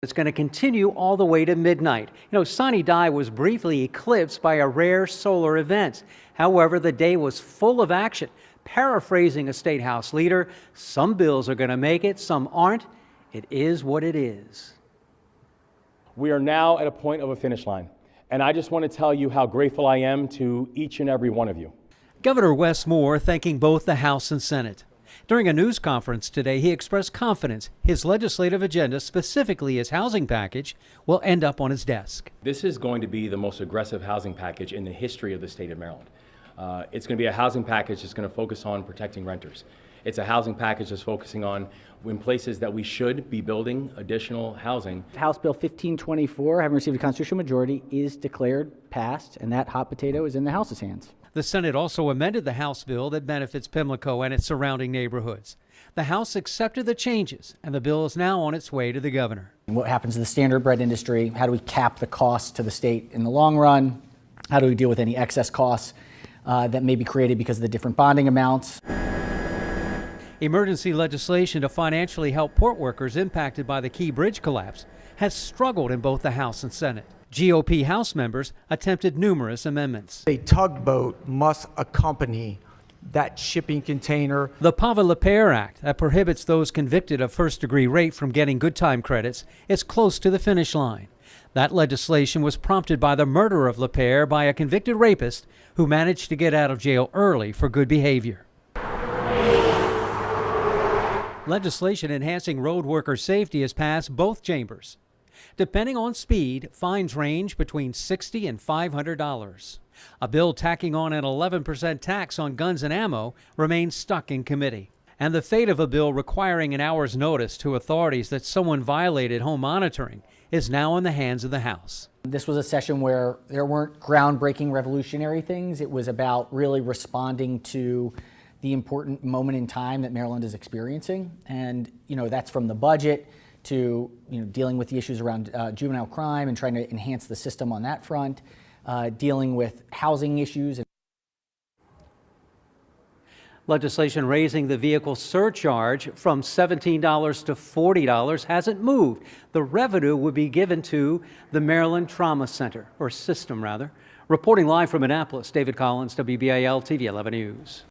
It's going to continue all the way to midnight. Sunny Di was briefly eclipsed by a rare solar event. However, the day was full of action. Paraphrasing a State House leader, some bills are going to make it, some aren't. It is what it is. We are now at a point of a finish line, and I just want to tell you how grateful I am to each and every one of you. Governor Wes Moore thanking both the House and Senate. During a news conference today, he expressed confidence his legislative agenda, specifically his housing package, will end up on his desk. This is going to be the most aggressive housing package in the history of the state of Maryland. It's going to be a housing package that's going to focus on protecting renters. It's a housing package that's focusing on in places that we should be building additional housing. House Bill 1524, having received a constitutional majority, is declared passed, and that hot potato is in the House's hands. The Senate also amended the House bill that benefits Pimlico and its surrounding neighborhoods. The House accepted the changes, and the bill is now on its way to the governor. What happens to the standard bread industry? How do we cap the costs to the state in the long run? How do we deal with any excess costs that may be created because of the different bonding amounts? Emergency legislation to financially help port workers impacted by the Key Bridge collapse has struggled in both the House and Senate. GOP House members attempted numerous amendments. A tugboat must accompany that shipping container. The Pavel-Lapierre Act that prohibits those convicted of first-degree rape from getting good time credits is close to the finish line. That legislation was prompted by the murder of Lapierre by a convicted rapist who managed to get out of jail early for good behavior. Legislation enhancing road worker safety has passed both chambers. Depending on speed, fines range between $60 and $500. A bill tacking on an 11% tax on guns and ammo remains stuck in committee. And the fate of a bill requiring an hour's notice to authorities that someone violated home monitoring is now in the hands of the House. This was a session where there weren't groundbreaking revolutionary things. It was about really responding to the important moment in time that Maryland is experiencing. And, that's from the budget to dealing with the issues around juvenile crime and trying to enhance the system on that front, dealing with housing issues. Legislation raising the vehicle surcharge from $17 to $40 hasn't moved. The revenue would be given to the Maryland Trauma Center, or system rather. Reporting live from Annapolis, David Collins, WBAL TV 11 News.